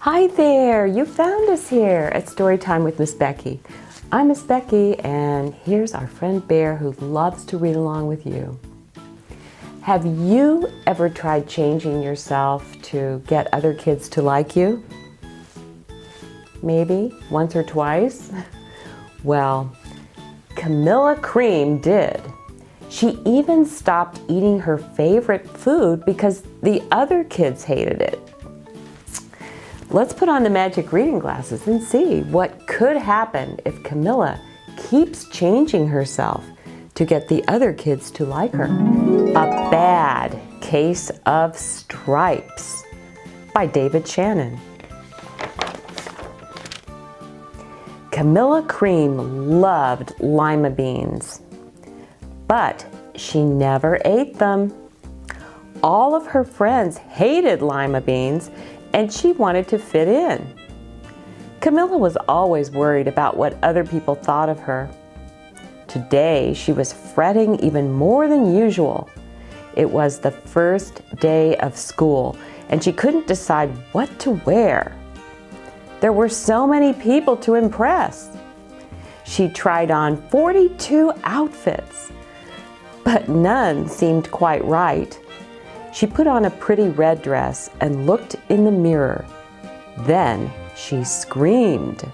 Hi there, you found us here at Storytime with Miss Becky. I'm Miss Becky, and here's our friend Bear who loves to read along with you. Have you ever tried changing yourself to get other kids to like you? Maybe once or twice? Well, Camilla Cream did. She even stopped eating her favorite food because the other kids hated it. Let's put on the magic reading glasses and see what could happen if Camilla keeps changing herself to get the other kids to like her. A Bad Case of Stripes by David Shannon. Camilla Cream loved lima beans, but she never ate them. All of her friends hated lima beans, and she wanted to fit in. Camilla was always worried about what other people thought of her. Today, she was fretting even more than usual. It was the first day of school, and she couldn't decide what to wear. There were so many people to impress. She tried on 42 outfits, but none seemed quite right. She put on a pretty red dress and looked in the mirror. Then she screamed.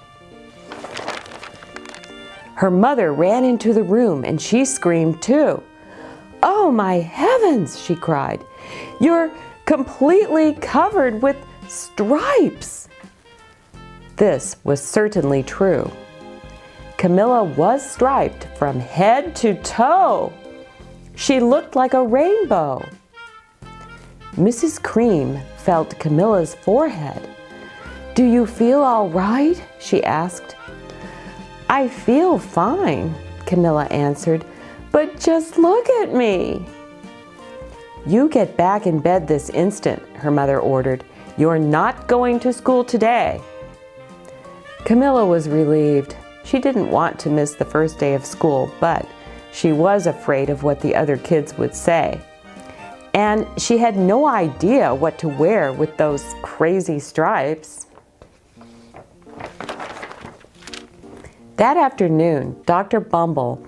Her mother ran into the room and she screamed too. "Oh my heavens," she cried. "You're completely covered with stripes." This was certainly true. Camilla was striped from head to toe. She looked like a rainbow. Mrs. Cream felt Camilla's forehead. "Do you feel all right?" she asked. "I feel fine," Camilla answered, "but just look at me." "You get back in bed this instant," her mother ordered. "You're not going to school today." Camilla was relieved. She didn't want to miss the first day of school, but she was afraid of what the other kids would say. And she had no idea what to wear with those crazy stripes. That afternoon, Dr. Bumble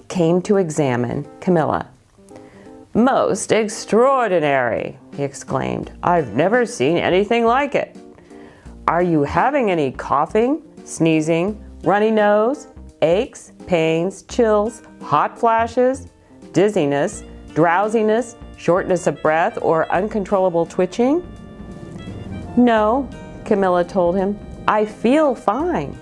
came to examine Camilla. "Most extraordinary," he exclaimed. "I've never seen anything like it. Are you having any coughing, sneezing, runny nose, aches, pains, chills, hot flashes, dizziness, drowsiness, shortness of breath, or uncontrollable twitching?" "No," Camilla told him. "I feel fine."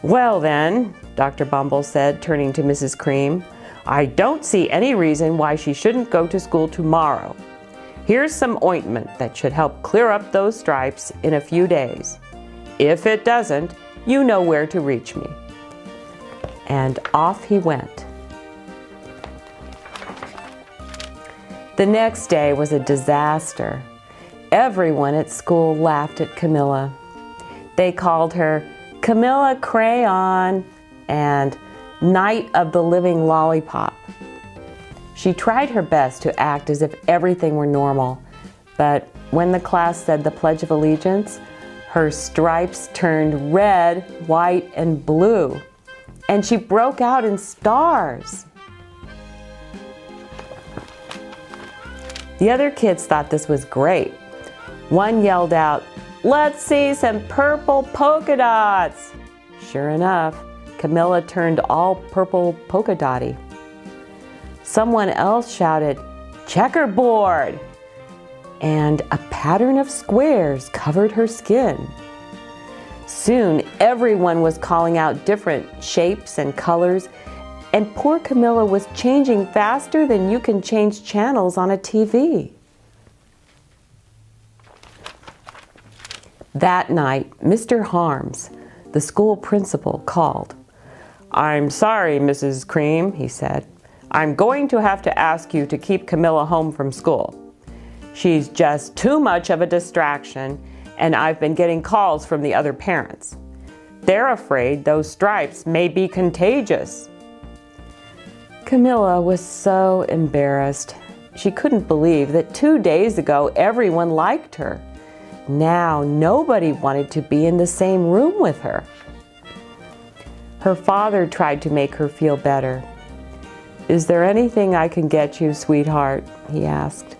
"Well then," Dr. Bumble said, turning to Mrs. Cream, "I don't see any reason why she shouldn't go to school tomorrow. Here's some ointment that should help clear up those stripes in a few days. If it doesn't, you know where to reach me." And off he went. The next day was a disaster. Everyone at school laughed at Camilla. They called her Camilla Crayon and Night of the Living Lollipop. She tried her best to act as if everything were normal, but when the class said the Pledge of Allegiance, her stripes turned red, white, and blue, and she broke out in stars. The other kids thought this was great. One yelled out, "Let's see some purple polka dots." Sure enough, Camilla turned all purple polka dotty. Someone else shouted, "Checkerboard!" And a pattern of squares covered her skin. Soon, everyone was calling out different shapes and colors, and poor Camilla was changing faster than you can change channels on a TV. That night, Mr. Harms, the school principal, called. "I'm sorry, Mrs. Cream," he said. "I'm going to have to ask you to keep Camilla home from school. She's just too much of a distraction, and I've been getting calls from the other parents. They're afraid those stripes may be contagious." Camilla was so embarrassed. She couldn't believe that 2 days ago everyone liked her. but now nobody wanted to be in the same room with her. Her father tried to make her feel better. "Is there anything I can get you, sweetheart?" he asked.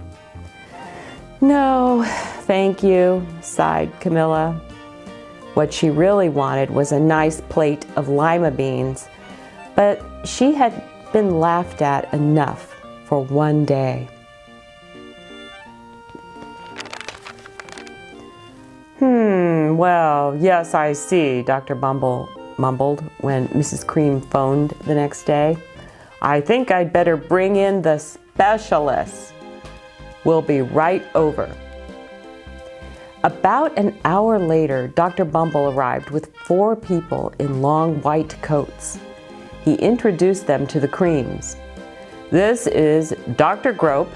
"No, thank you," sighed Camilla. What she really wanted was a nice plate of lima beans, but she had been laughed at enough for one day. Well, yes, I see," Dr. Bumble mumbled when Mrs. Cream phoned the next day. "I think I'd better bring in the specialist. We'll be right over." About an hour later, Dr. Bumble arrived with 4 people in long white coats. He introduced them to the Creams. "This is Dr. Grope,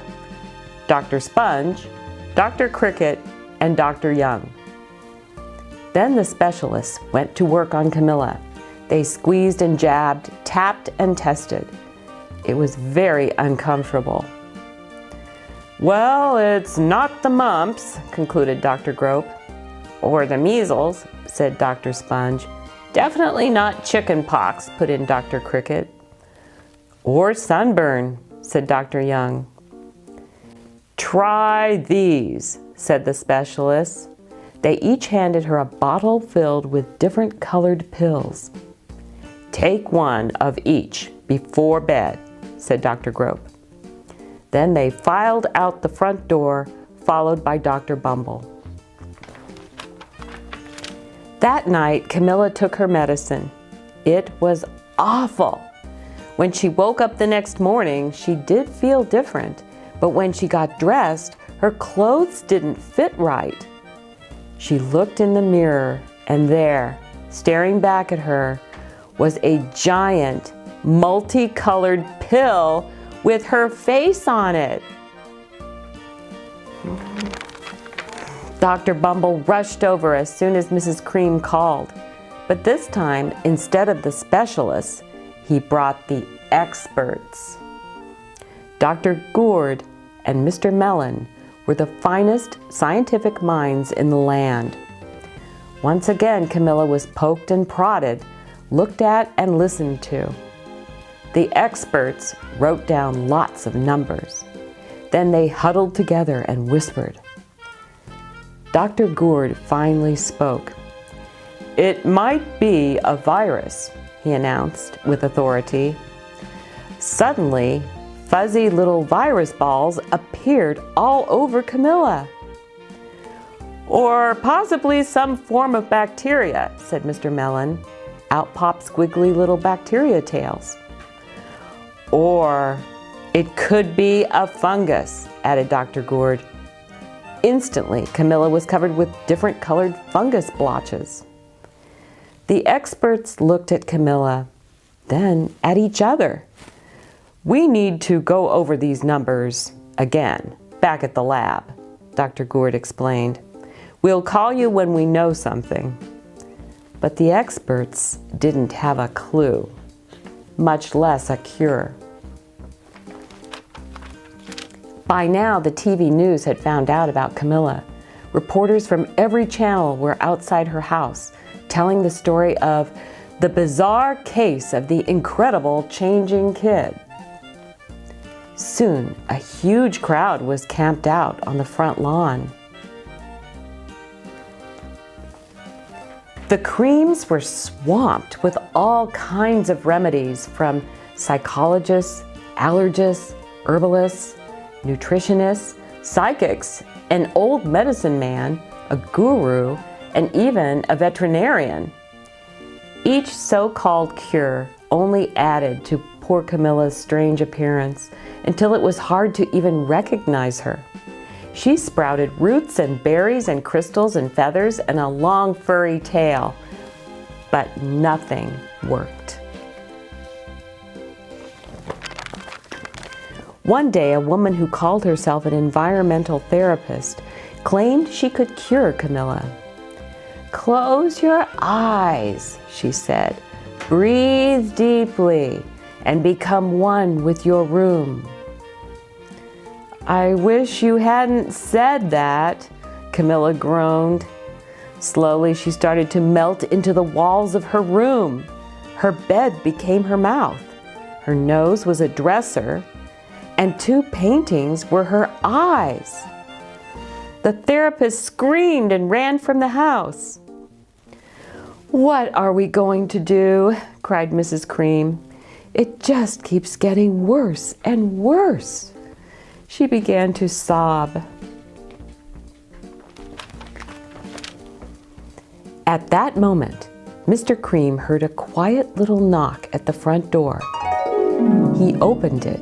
Dr. Sponge, Dr. Cricket, and Dr. Young." Then the specialists went to work on Camilla. They squeezed and jabbed, tapped and tested. It was very uncomfortable. "Well, it's not the mumps," concluded Dr. Grope. "Or the measles," said Dr. Sponge. "Definitely not chicken pox," put in Dr. Cricket. "Or sunburn," said Dr. Young. "Try these," said the specialists. They each handed her a bottle filled with different colored pills. "Take one of each before bed," said Dr. Grope. Then they filed out the front door, followed by Dr. Bumble. That night, Camilla took her medicine. It was awful. When she woke up the next morning, she did feel different, but when she got dressed, her clothes didn't fit right. She looked in the mirror, and there, staring back at her, was a giant, multicolored pill with her face on it. Dr. Bumble rushed over as soon as Mrs. Cream called, but this time, instead of the specialists, he brought the experts. Dr. Gourd and Mr. Mellon were the finest scientific minds in the land. Once again, Camilla was poked and prodded, looked at and listened to. The experts wrote down lots of numbers. Then they huddled together and whispered. Dr. Gourd finally spoke. "It might be a virus," he announced with authority. Suddenly, fuzzy little virus balls appeared all over Camilla. "Or possibly some form of bacteria," said Mr. Mellon. Out popped squiggly little bacteria tails. "Or it could be a fungus," added Dr. Gourd. Instantly, Camilla was covered with different colored fungus blotches. The experts looked at Camilla, then at each other. "We need to go over these numbers again, back at the lab," Dr. Gourd explained. "We'll call you when we know something." But the experts didn't have a clue, much less a cure. By now, the TV news had found out about Camilla. Reporters from every channel were outside her house, telling the story of the bizarre case of the incredible changing kid. Soon, a huge crowd was camped out on the front lawn. The Creams were swamped with all kinds of remedies from psychologists, allergists, herbalists, nutritionists, psychics, an old medicine man, a guru, and even a veterinarian. Each so-called cure only added to poor Camilla's strange appearance until it was hard to even recognize her. She sprouted roots and berries and crystals and feathers and a long furry tail, but nothing worked. One day, a woman who called herself an environmental therapist claimed she could cure Camilla. "Close your eyes," she said. "Breathe deeply and become one with your room." "I wish you hadn't said that," Camilla groaned. Slowly, she started to melt into the walls of her room. Her bed became her mouth. Her nose was a dresser, and 2 paintings were her eyes. The therapist screamed and ran from the house. "What are we going to do?" cried Mrs. Cream. "It just keeps getting worse and worse." She began to sob. At that moment, Mr. Cream heard a quiet little knock at the front door. He opened it,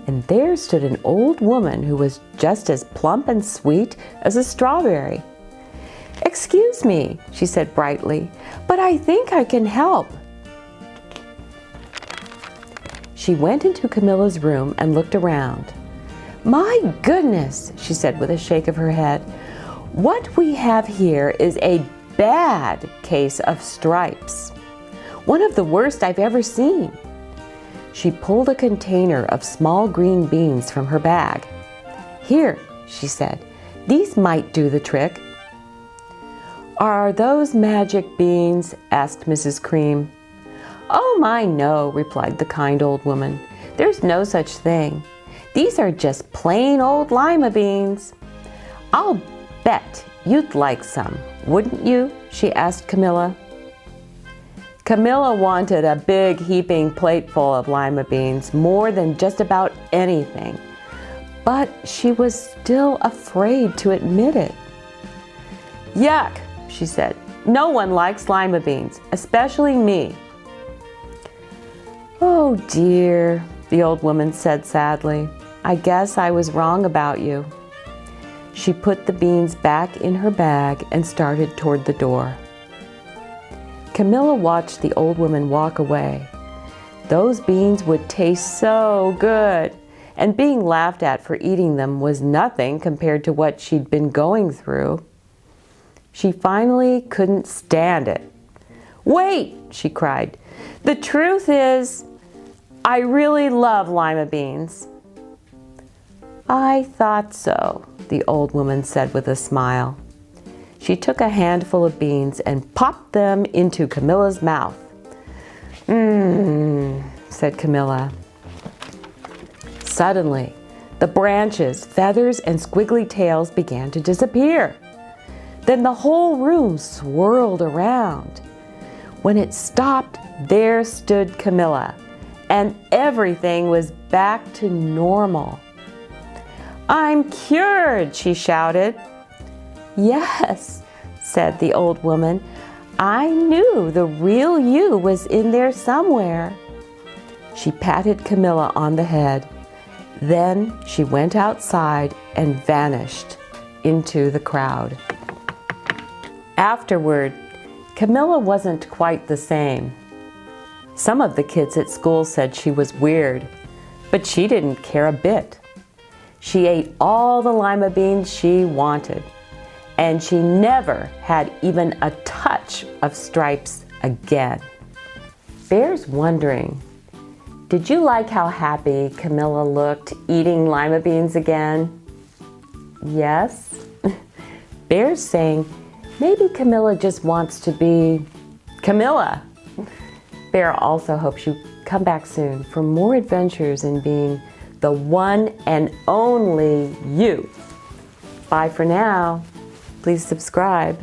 and there stood an old woman who was just as plump and sweet as a strawberry. "Excuse me," she said brightly, "but I think I can help." She went into Camilla's room and looked around. "My goodness," she said with a shake of her head, "what we have here is a bad case of stripes. One of the worst I've ever seen." She pulled a container of small green beans from her bag. "Here," she said, "these might do the trick." "Are those magic beans?" asked Mrs. Cream. "Oh my, no," replied the kind old woman. "There's no such thing. These are just plain old lima beans. I'll bet you'd like some, wouldn't you?" she asked Camilla. Camilla wanted a big heaping plateful of lima beans more than just about anything, but she was still afraid to admit it. "Yuck," she said. "No one likes lima beans, especially me." "Oh dear," the old woman said sadly. "I guess I was wrong about you." She put the beans back in her bag and started toward the door. Camilla watched the old woman walk away. Those beans would taste so good, and being laughed at for eating them was nothing compared to what she'd been going through. She finally couldn't stand it. "Wait," she cried. "The truth is, I really love lima beans." "I thought so," the old woman said with a smile. She took a handful of beans and popped them into Camilla's mouth. "Mmm," said Camilla. Suddenly, the branches, feathers, and squiggly tails began to disappear. Then the whole room swirled around. When it stopped, there stood Camilla, and everything was back to normal. "I'm cured," she shouted. "Yes," said the old woman. "I knew the real you was in there somewhere." She patted Camilla on the head. Then she went outside and vanished into the crowd. Afterward, Camilla wasn't quite the same. Some of the kids at school said she was weird, but she didn't care a bit. She ate all the lima beans she wanted, and she never had even a touch of stripes again. Bear's wondering, did you like how happy Camilla looked eating lima beans again? Yes? Bear's saying, maybe Camilla just wants to be Camilla. Bear also hopes you come back soon for more adventures in being the one and only you. Bye for now. Please subscribe.